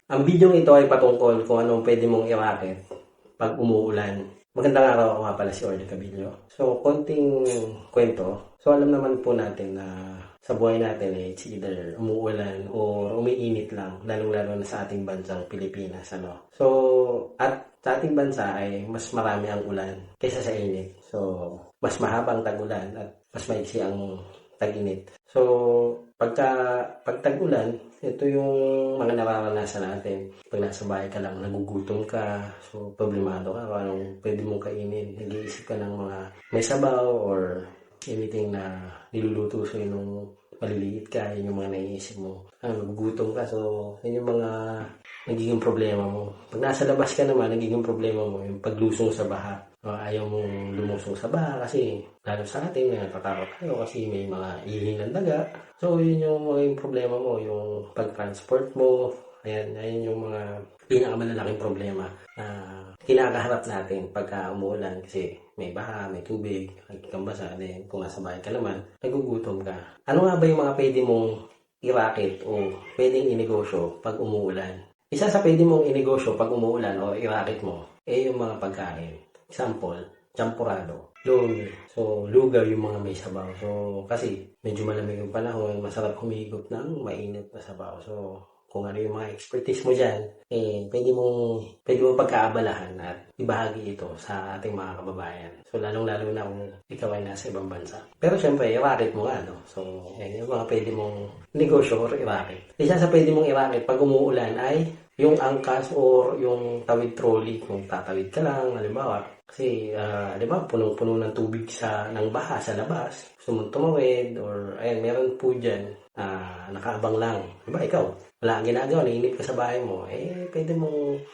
Ang video ito ay patungkol kung anong pwede mong i-racket pag umuulan. Magandang araw, ako nga pala si Orly Cabillo. So, konting kwento. So, alam naman po natin na sa buhay natin it's either umuulan o umiinit lang, lalong-lalo na sa ating bansang Pilipinas. So, at sa ating bansa ay mas marami ang ulan kaysa sa init. So, mas mahaba ang tag-ulan at mas maiksi ang tag-init. So, pag tag-ulan, ito yung mga nararanasan natin. Pag nasa bahay ka lang, nagugutom ka, so problemado ka kung anong pwede mong kainin. Nag-iisip ka ng mga may sabaw or anything na niluluto sa'yo nung maliliit ka, yun yung mga naiisip mo. Nagugutom ka, so yun yung mga nagiging problema mo. Pag nasa labas ka naman, nagiging problema mo yung paglusong sa baha. Ayaw mong lumusong sa baha kasi lalo sa atin, natatakot tayo kasi may mga ihilang daga. So, yun yung mga problema mo, yung pag-transport mo. Ayan yung mga pinakamalalaking problema na kinakaharap natin pagka umuulan kasi may baha, may tubig, nagkikambasa, then kung nasa bahay ka naman, nagugutom ka. Ano nga ba yung mga pwede mong i-racket o pwedeng inegosyo pag umuulan? Isa sa pwede mong inegosyo pag umuulan o i-racket mo, yung mga pagkain. Example, champurado, lomi. So, lugaw yung mga may sabaw. So, kasi medyo malamig yung panahon, masarap humigop ng mainit na sabaw. So, kung ano yung mga expertise mo dyan, pwede mong pagkaabalahan at ibahagi ito sa ating mga kababayan. So, lalong-lalo na kung ikaw ay nasa ibang bansa. Pero syempre, i-racket mo nga, no? So, yan yung mga pwede mong negosyo or i-racket. Isa sa pwede mong i-racket pag umuulan ay yung angkas or yung tawid trolley. Kung tatawid ka lang, halimbawa, kasi, punong-puno ng tubig ng baha sa labas. Gusto mong tumawid or, meron po dyan, nakaabang lang. Diba, ikaw, wala kang ginagawa, nainip ka sa bahay mo, pwede mong,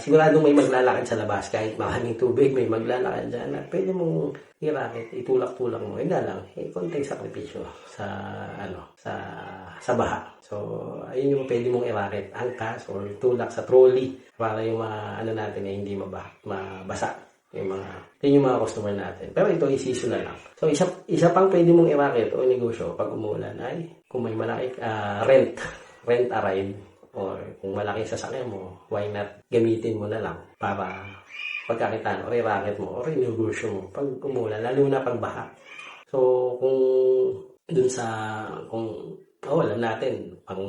siguradong may maglalakad sa labas kahit maraming tubig, may maglalakad dyan, at pwede mong i-racket, itulak-tulak mo, na lang, konting sakripisyo sa baha. So, ayun yung pwede mong i-racket, angkas or tulak sa trolley para yung mga, natin ay hindi mabasa. Yun yung mga customer natin. Pero ito, season na lang. So, isa pang pwede mong i-racket o negosyo pag umulan ay kung may malaki rent a ride or kung malaki sasakyan mo, why not gamitin mo na lang para pagkakitaan or i-racket mo or i-negosyo mo pag umulan, lalo na pag baha. So, alam natin, pang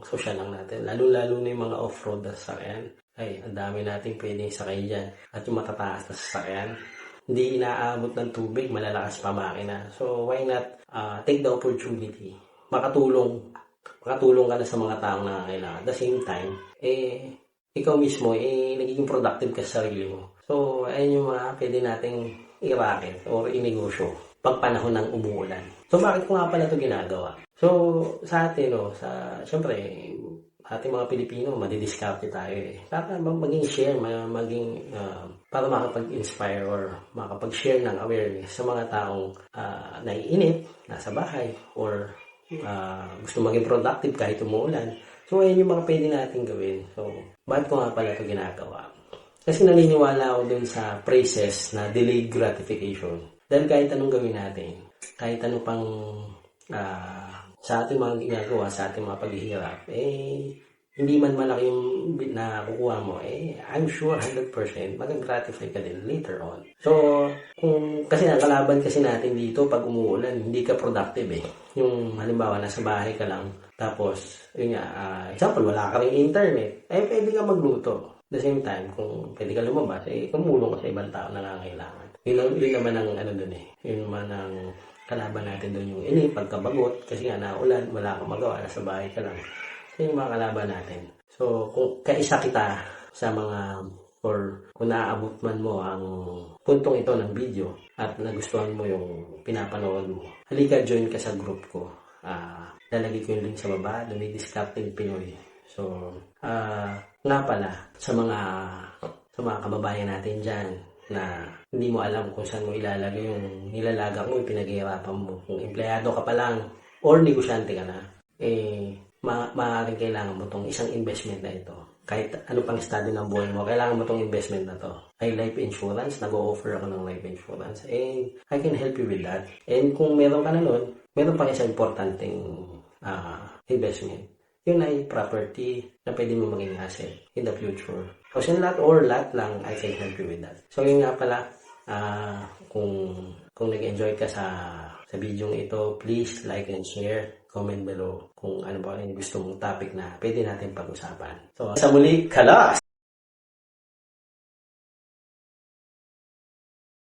social lang natin, lalo na yung mga off-road na sasakyan, ang dami nating pwedeng sakay dyan. At yung matataas na sasakyan, hindi inaabot ng tubig, malalakas pa makina. So, why not take the opportunity? Makatulong ka na sa mga taong nangangailangan. At the same time, ikaw mismo, nagiging productive ka sa sarili mo. So, ayun yung mga pwede nating i-racket or inegosyo pag panahon ng umuulan. So, bakit ko nga pala ito ginagawa? So, sa atin, syempre, ating mga Pilipino, madidiskarte tayo para maging-share, para makapag-inspire or makapag-share ng awareness sa mga taong naiinip, nasa bahay, or gusto maging productive kahit umuulan. So, ayun yung mga pwede natin gawin. So, bakit ko nga pala ito ginagawa? Kasi naniniwala ako dun sa phrases na delayed gratification. Dahil kahit anong gawin natin, kahit ano pang sa ating mga ginagawa, sa ating mga paghihirap, hindi man malaki yung nakukuha mo, I'm sure 100% mag-gratify ka din later on. So, kasi ang kalaban kasi natin dito pag umuulan, hindi ka productive Yung halimbawa, nasa bahay ka lang, tapos, example, wala ka rin internet, pwede ka magluto. At the same time, kung pwede ka lumabas, tumulong ka sa ibang tao na nangangailangan. Yun naman ang yun naman ang kalaban natin doon yung pagkabagot kasi nga naulan, wala kang magawa, nasa bahay ka lang. So, yung mga kalaban natin. So, kung kaisa kita sa mga or kung naaabot man mo ang puntong ito ng video at nagustuhan mo yung pinapanood mo, halika, join ka sa group ko. Lalagay ko yung link sa baba, Discarding Pinoy. So, nga pala, sa mga kababayan natin dyan, na hindi mo alam kung saan mo ilalagay yung nilalagak mo, yung pinaghihirapan mo. Kung empleyado ka pa lang or negosyante ka na, maaaring kailangan mo itong isang investment na ito. Kahit ano pang estado ng buhay mo, kailangan mo itong investment na to. Ay life insurance, nag-o-offer ako ng life insurance. And I can help you with that. And kung meron ka na nun, meron pang isang importanteng investment. yun ay property na pwede mo maging asset in the future. So, yun lahat lang, I can help you with that. So, yun nga pala, kung nag-enjoy ka sa video ito, please like and share, comment below kung ano ba yung gusto mong topic na pwede natin pag-usapan. So, sa muli, kalas!